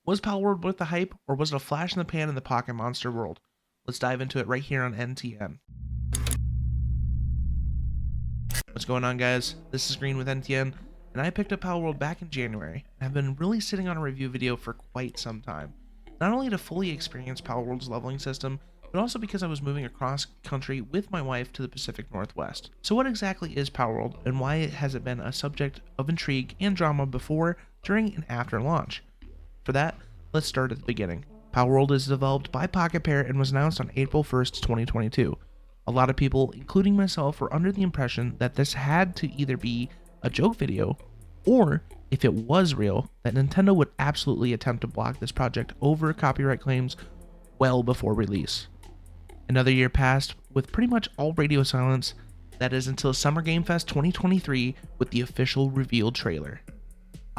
Was Palworld worth the hype, or was it a flash in the pan in the Pocket Monster world? Let's dive into it right here on NTN. What's going on, guys? This is Green with NTN, and I picked up Palworld back in January, and I've been really sitting on a review video for quite some time. Not only to fully experience Palworld's leveling system, but also because I was moving across country with my wife to the Pacific Northwest. So what exactly is Palworld, and why has it been a subject of intrigue and drama before, during, and after launch? For that, let's start at the beginning. Palworld is developed by Pocket Pair and was announced on April 1st, 2022. A lot of people, including myself, were under the impression that this had to either be a joke video, or if it was real, that Nintendo would absolutely attempt to block this project over copyright claims well before release. Another year passed with pretty much all radio silence, that is until Summer Game Fest 2023 with the official revealed trailer.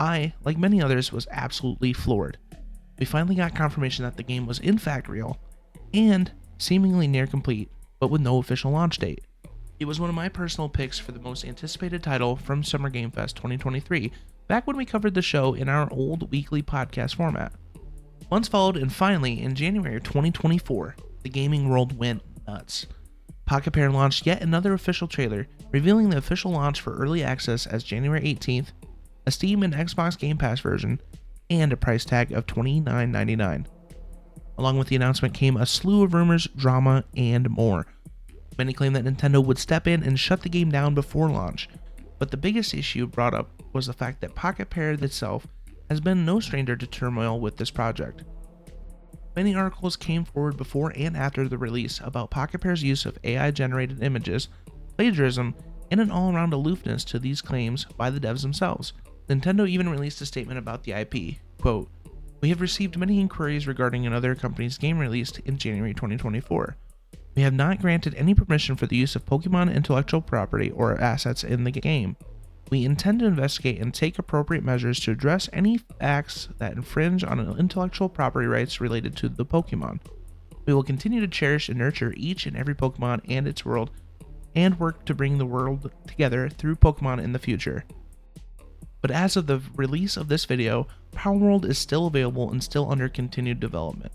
I, like many others, was absolutely floored. We finally got confirmation that the game was in fact real, and seemingly near complete, but with no official launch date. It was one of my personal picks for the most anticipated title from Summer Game Fest 2023, back when we covered the show in our old weekly podcast format. Months followed, and finally, in January of 2024, the gaming world went nuts. Pocket Pair launched yet another official trailer, revealing the official launch for early access as January 18th, a Steam and Xbox Game Pass version, and a price tag of $29.99. Along with the announcement came a slew of rumors, drama, and more. Many claim that Nintendo would step in and shut the game down before launch, but the biggest issue brought up was the fact that Pocket Pair itself has been no stranger to turmoil with this project. Many articles came forward before and after the release about Pocket Pair's use of AI-generated images, plagiarism, and an all-around aloofness to these claims by the devs themselves. Nintendo even released a statement about the IP. Quote, "We have received many inquiries regarding another company's game released in January 2024. We have not granted any permission for the use of Pokemon intellectual property or assets in the game. We intend to investigate and take appropriate measures to address any acts that infringe on intellectual property rights related to the Pokemon. We will continue to cherish and nurture each and every Pokemon and its world, and work to bring the world together through Pokemon in the future." But as of the release of this video, Palworld is still available and still under continued development.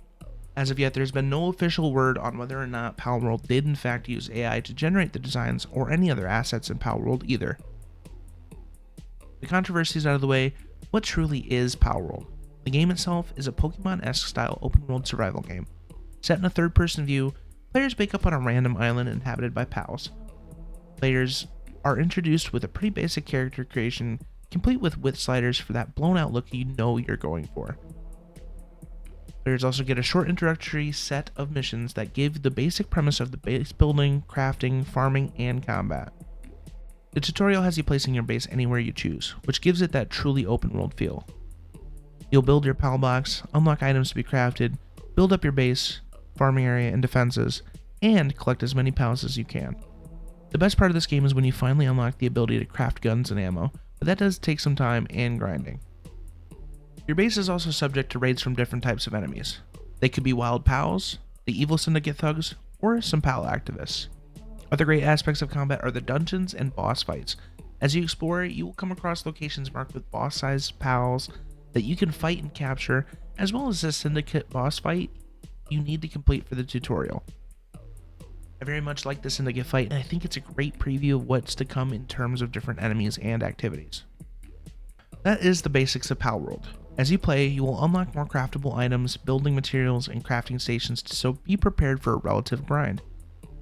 As of yet, there's been no official word on whether or not Palworld did in fact use AI to generate the designs or any other assets in Palworld either. The controversies out of the way, what truly is Palworld? The game itself is a Pokemon-esque style open-world survival game. Set in a third-person view, players wake up on a random island inhabited by pals. Players are introduced with a pretty basic character creation, complete with width sliders for that blown-out look you know you're going for. Players also get a short introductory set of missions that give the basic premise of the base building, crafting, farming, and combat. The tutorial has you placing your base anywhere you choose, which gives it that truly open world feel. You'll build your PAL box, unlock items to be crafted, build up your base, farming area, and defenses, and collect as many PALs as you can. The best part of this game is when you finally unlock the ability to craft guns and ammo, but that does take some time and grinding. Your base is also subject to raids from different types of enemies. They could be wild PALs, the evil syndicate thugs, or some PAL activists. Other great aspects of combat are the dungeons and boss fights. As you explore, you will come across locations marked with boss-sized PALs that you can fight and capture, as well as a syndicate boss fight you need to complete for the tutorial. I very much like the syndicate fight, and I think it's a great preview of what's to come in terms of different enemies and activities. That is the basics of Palworld. As you play, you will unlock more craftable items, building materials, and crafting stations, so be prepared for a relative grind.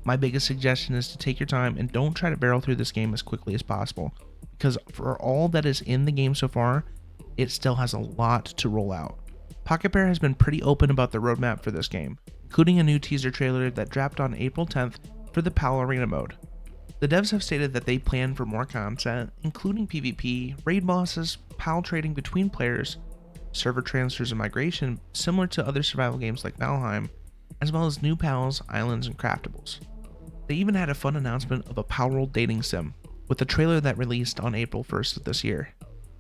My biggest suggestion is to take your time and don't try to barrel through this game as quickly as possible, because for all that is in the game so far, it still has a lot to roll out. Pocket Pair has been pretty open about the roadmap for this game, including a new teaser trailer that dropped on April 10th for the PAL Arena mode. The devs have stated that they plan for more content, including PvP, raid bosses, PAL trading between players, server transfers and migration similar to other survival games like Valheim, as well as new PALs, islands, and craftables. They even had a fun announcement of a Palworld dating sim, with a trailer that released on April 1st of this year.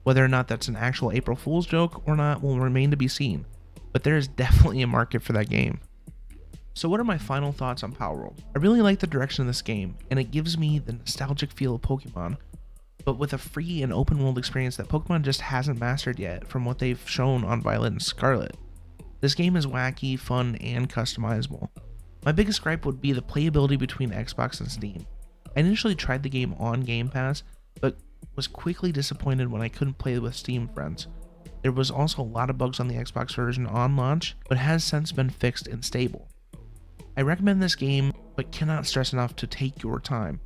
Whether or not that's an actual April Fool's joke or not will remain to be seen, but there is definitely a market for that game. So what are my final thoughts on Palworld? I really like the direction of this game, and it gives me the nostalgic feel of Pokemon, but with a free and open world experience that Pokemon just hasn't mastered yet from what they've shown on Violet and Scarlet. This game is wacky, fun, and customizable. My biggest gripe would be the playability between Xbox and Steam. I initially tried the game on Game Pass, but was quickly disappointed when I couldn't play with Steam friends. There was also a lot of bugs on the Xbox version on launch, but has since been fixed and stable. I recommend this game, but cannot stress enough to take your time.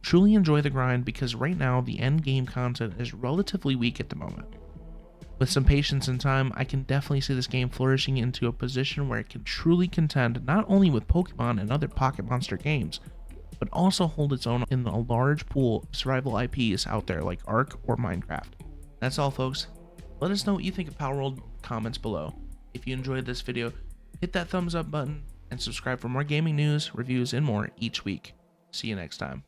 Truly enjoy the grind because right now the end game content is relatively weak at the moment. With some patience and time, I can definitely see this game flourishing into a position where it can truly contend not only with Pokemon and other Pocket Monster games, but also hold its own in a large pool of survival IPs out there like Ark or Minecraft. That's all, folks. Let us know what you think of Palworld in the comments below. If you enjoyed this video, hit that thumbs up button and subscribe for more gaming news, reviews, and more each week. See you next time.